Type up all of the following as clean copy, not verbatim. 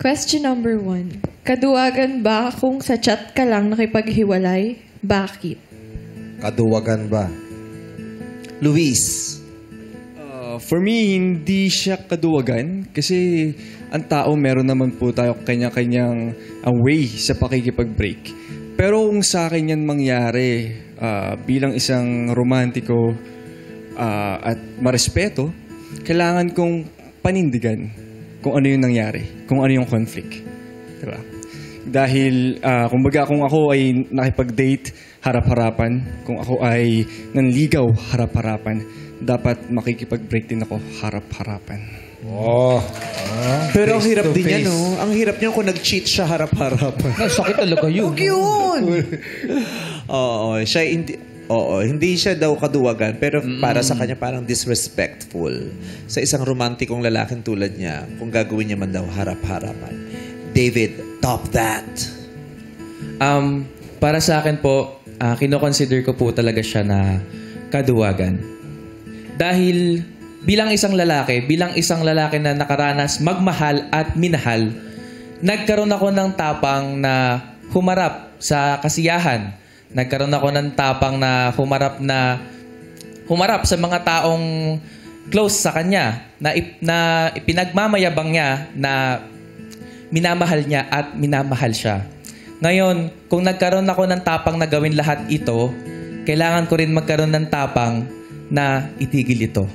Question number 1. Kaduwagan ba kung sa chat ka lang nakipaghiwalay? Bakit? Kaduwagan ba? Luis. For me, hindi siya kaduwagan kasi ang tao meron naman po tayo kanya-kanyang way sa pakikipag-break. Pero kung sa akin yan mangyari bilang isang romantiko at marespeto, kailangan kong panindigan kung ano yung nangyari, kung ano yung conflict. Diba? Dahil, kumbaga, kung ako ay nakipag-date, harap-harapan. Kung ako ay nanligaw, harap-harapan. Dapat makikipag-break din ako, harap-harapan. Pero ang hirap din yan, no? Ang hirap niya kung nag-cheat siya harap-harapan. Sakit talaga yun. Huwag yun! hindi siya daw kaduwagan, pero para sa kanya parang disrespectful. Sa isang romantikong lalaking tulad niya, kung gagawin niya man daw harap-harapan. David, top that. Para sa akin po, kino-consider ko po talaga siya na kaduwagan. Dahil bilang isang lalaki na nakaranas magmahal at minahal, nagkaroon ako ng tapang na humarap sa kasiyahan. Nagkaroon ako ng tapang na humarap sa mga taong close sa kanya, na ipinagmamayabang niya na minamahal niya at minamahal siya. Ngayon, kung nagkaroon ako ng tapang na gawin lahat ito, kailangan ko rin magkaroon ng tapang na itigil ito.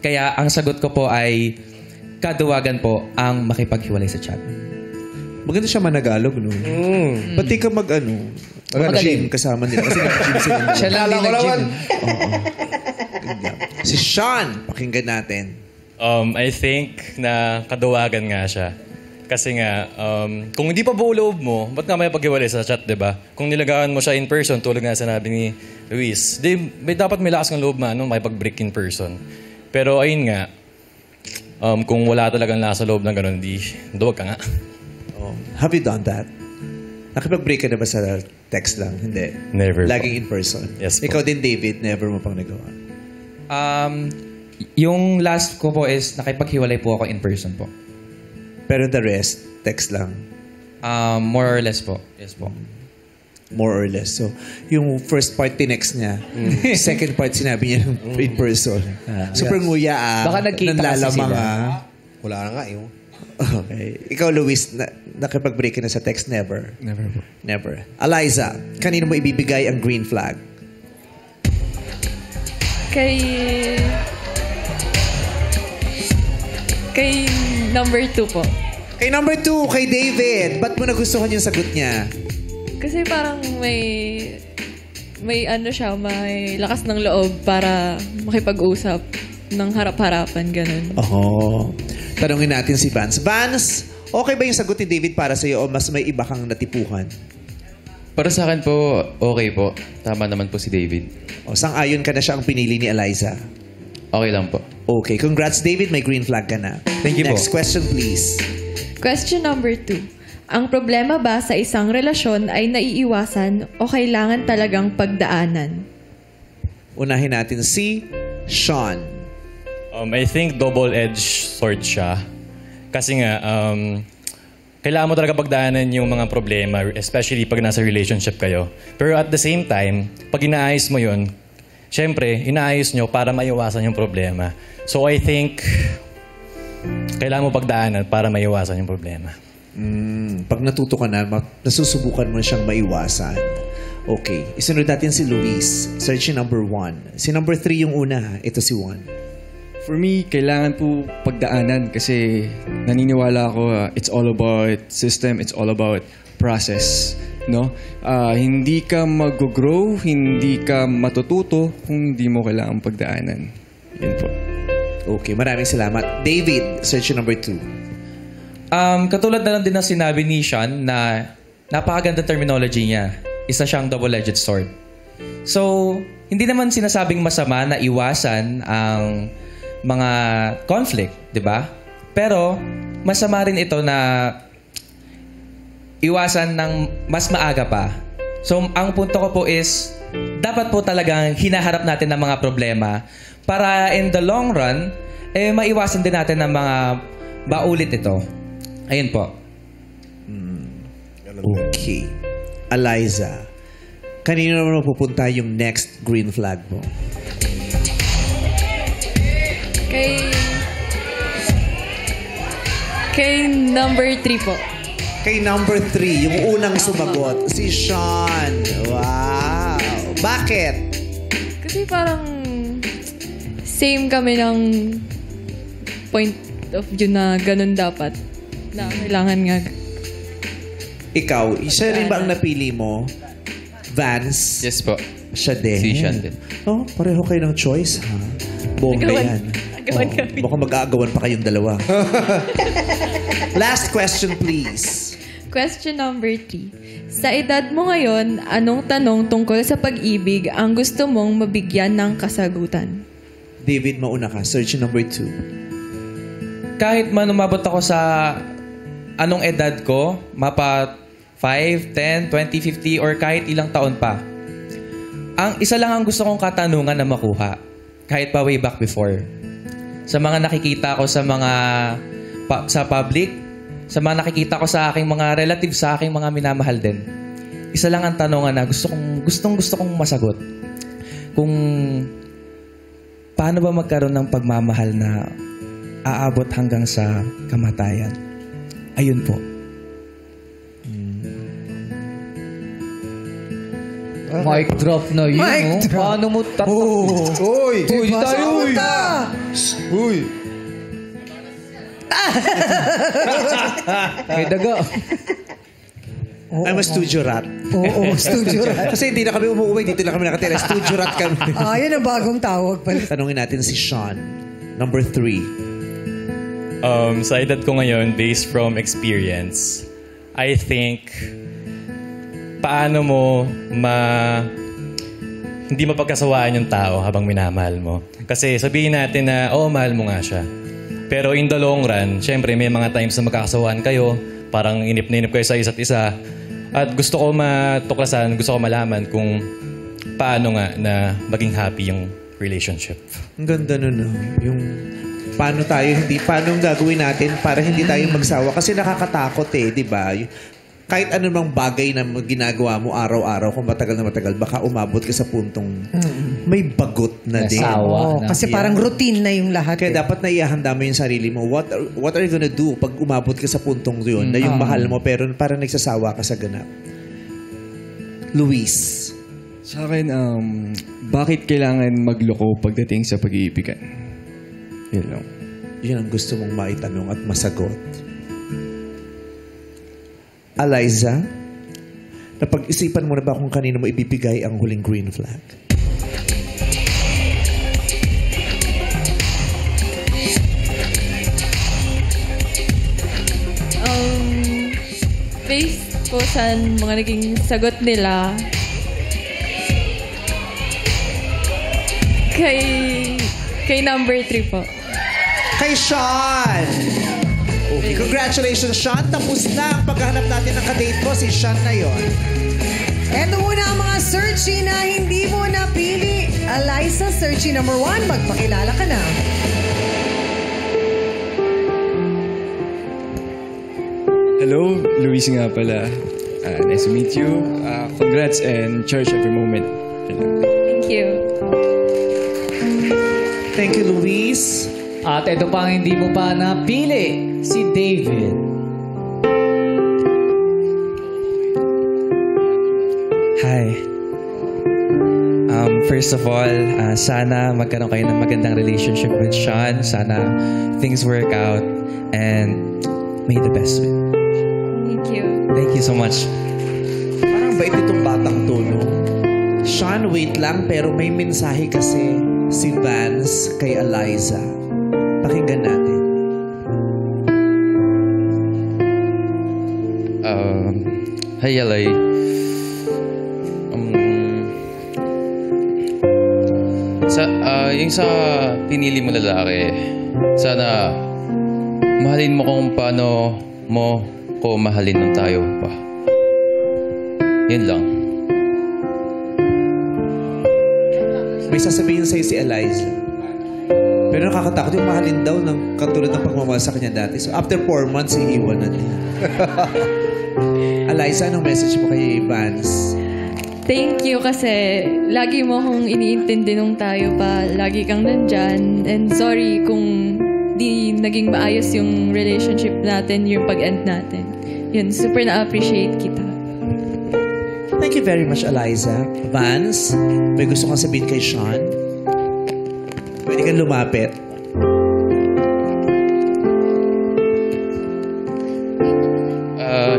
Kaya ang sagot ko po ay kaduwagan po ang makipaghiwalay sa chat. Maganda siya managalog, no? Pati ka mag-gym kasama nila. Kasi nag-gym sila. Siya lang din nag-gym. Si Sean, pakinggan natin. I think na kaduwagan nga siya. Kasi nga, kung hindi pa buo loob mo, ba't nga may paghiwalay sa chat, di ba? Kung nilagaan mo siya in person, tulad nga sinabi ni Luis, dapat may lakas ng loob makipag-break in person. Pero ayun nga, kung wala talagang lakas ng loob ng gano'n, duwag ka nga. Have you done that? Nakipag-break ka na ba sa text lang? Hindi. Never. Laging in person? Yes po. Ikaw din, David, never mo pang nagawa? Yung last ko po is nakipaghiwalay po ako in person po. Pero the rest, text lang? More or less po. Yes po. More or less. So, yung first part, tinext niya. Second part, sinabi niya in person. Super nguya Baka nagkita kasi sila. Wala na nga yun. Okay. Ikaw, Luis, nakipag-break ka na sa text? Never? Never po. Never. Eliza, kanino mo ibibigay ang green flag? Kay number 2 po. Kay number 2, kay David. Ba't mo nagustuhan yung sagot niya? Kasi parang may lakas ng loob para makipag-usap ng harap-harapan, ganun. Tanungin natin si Vance. Vance, okay ba yung sagot ni David para sa'yo o mas may iba kang natipuhan? Para sa akin po, okay po. Tama naman po si David. Sang-ayon ka na siya ang pinili ni Eliza? Okay lang po. Okay. Congrats, David. May green flag ka na. Thank you po. Next question, please. Question number 2. Ang problema ba sa isang relasyon ay naiiwasan o kailangan talagang pagdaanan? Unahin natin si Sean. I think double-edged sword siya. Kasi nga, kailangan mo talaga pagdaanan yung mga problema, especially pag nasa relationship kayo. Pero at the same time, pag inaayos mo yun, syempre, inaayos nyo para maiwasan yung problema. So I think, kailangan mo pagdaanan para maiwasan yung problema. Pag natuto ka na, nasusubukan mo siyang maiwasan. Okay. Isunod natin si Luis. Search number 1. Si number 3 yung una. Ito si Juan. For me, kailangan po pagdaanan kasi naniniwala ako it's all about system, it's all about process. No? Hindi ka mag-grow, hindi ka matututo kung hindi mo kailangan pagdaanan. Yun po. Okay, maraming salamat. David, search number 2. Katulad na lang din ng sinabi ni Sean na napakaganda terminology niya. Isa siyang double-edged sword. So, hindi naman sinasabing masama na iwasan ang mga conflict, di ba? Pero, masama rin ito na iwasan ng mas maaga pa. So, ang punto ko po is, dapat po talagang hinaharap natin ng mga problema para in the long run, maiwasan din natin ng mga ba ulit ito? Ayun po. Okay. Eliza, kanino naman mapupunta yung next green flag mo? Kay number 3 po. Kay number 3, yung unang sumagot, si Sean. Wow. Bakit? Kasi parang same kami ng point of view na ganun dapat. Na kailangan nga. Ikaw, siya rin ba ang napili mo? Vance? Yes po. Siya din. Si Sean din. Oh, pareho kayo ng choice, ha? Bongga yan. Agawan kami. Baka mag-aagawan pa kayong dalawa. Last question, please. Question number 3. Sa edad mo ngayon, anong tanong tungkol sa pag-ibig ang gusto mong mabigyan ng kasagutan? David, mauna ka. Search number 2. Kahit man umabot ako sa anong edad ko, mapa 5, 10, 20, 50, or kahit ilang taon pa, ang isa lang ang gusto kong katanungan na makuha, kahit pa way back before. Sa mga nakikita ko sa mga sa public, sa mga nakikita ko sa aking mga relatives, sa aking mga minamahal din. Isa lang ang tanungan na gusto kong masagot. Kung paano ba magkaroon ng pagmamahal na aabot hanggang sa kamatayan? Ayun po. Mic drop na yun, no? Paano mo Uy! Uy, tayo, uy! Uy! May daga. I'm a studio rat. Oo, studio rat. Kasi hindi na kami umuwi. Dito lang kami nakatira. Studio rat kami. Yan ang bagong tawag pala. Tanungin natin si Sean. Number 3. Sa edad ko ngayon, based from experience, I think paano mo hindi mapagkasawaan yung tao habang minamahal mo. Kasi sabihin natin na, mahal mo nga siya. Pero in the long run, syempre may mga times na magkakasawaan kayo, parang inip na inip kayo sa isa't isa. At gusto ko matuklasan, gusto ko malaman kung paano nga na maging happy yung relationship. Ang ganda nun, no? Yung paano ang gagawin natin para hindi tayo magsawa. Kasi nakakatakot di ba? Kahit anumang bagay na ginagawa mo araw-araw, kung matagal na matagal, baka umabot ka sa puntong may bagot na din. Nasawa. Kasi parang routine na yung lahat. Kaya dapat naihahanda mo yung sarili mo. What are you gonna do pag umabot ka sa puntong yun na yung mahal mo pero parang nagsasawa ka sa ganap? Luis. Sa akin, bakit kailangan magloko pagdating sa pag-iibigan? Yun lang. Yun ang gusto mong maitanong at masagot. Eliza, napag-isipan mo na ba kung kanino mo ibibigay ang huling green flag? Based po sa mga naging sagot nila, kay number 3 po. Kay Sean! Okay, congratulations, Sean. Tapos na ang paghahanap natin ng kadate ko. Si Sean na yon. Eto muna ang mga searchy na hindi mo napili. Eliza, searchy number 1. Magpakilala ka na. Hello, Luis nga pala. Nice to meet you. Congrats and cherish every moment. Yun lang. Thank you. Thank you, Luis. At ito pa ang hindi mo pa napili, si David. Hi. First of all, sana magkaroon kayo ng magandang relationship with Sean. Sana things work out and may the best with. Thank you. Thank you so much. Parang bait itong batang to, no? Sean, wait lang, pero may mensahe kasi si Vance kay Eliza. Pakinggan natin. Hi, Eli. Yung sa pinili mo lalaki, sana mahalin mo kung paano mo ko mahalin ng tayo pa. Yun lang. May sasabihin sa'yo si Eliza. Pero nakakatakot yung mahalin daw ng katulad ng pagmamahal sa kanya dati. So after 4 months, iiwan na niya. Eliza, anong message mo kay Vance? Thank you kasi lagi mo akong iniintindi nung tayo pa. Lagi kang nandyan. And sorry kung di naging maayos yung relationship natin, yung pag-end natin. Yun, super na-appreciate kita. Thank you very much, Eliza. Vance, may gusto kang sabihin kay Sean? Pwede kang lumapit.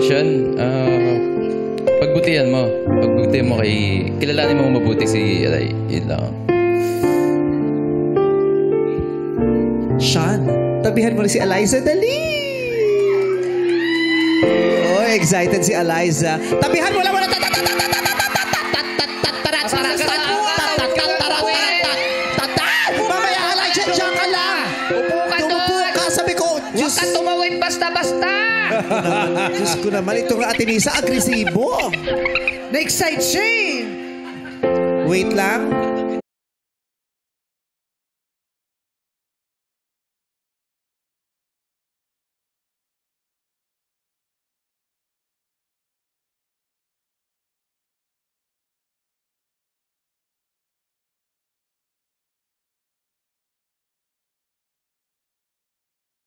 Sean, pagbutihan mo. Pagbutihan mo kilalanin mo mabuti si Eli. Yun lang. Sean, tabihan mo na si Eliza. Dali! Oh, excited si Eliza. Tabihan mo lang. Mamaya, Eliza, diyan ka lang. Upo ka doon. Upo ka, sabi ko. Huwag ka tumawid basta-basta. Diyos ko naman, itong Atenisa, agresibo. Na-excite siya eh. Wait lang.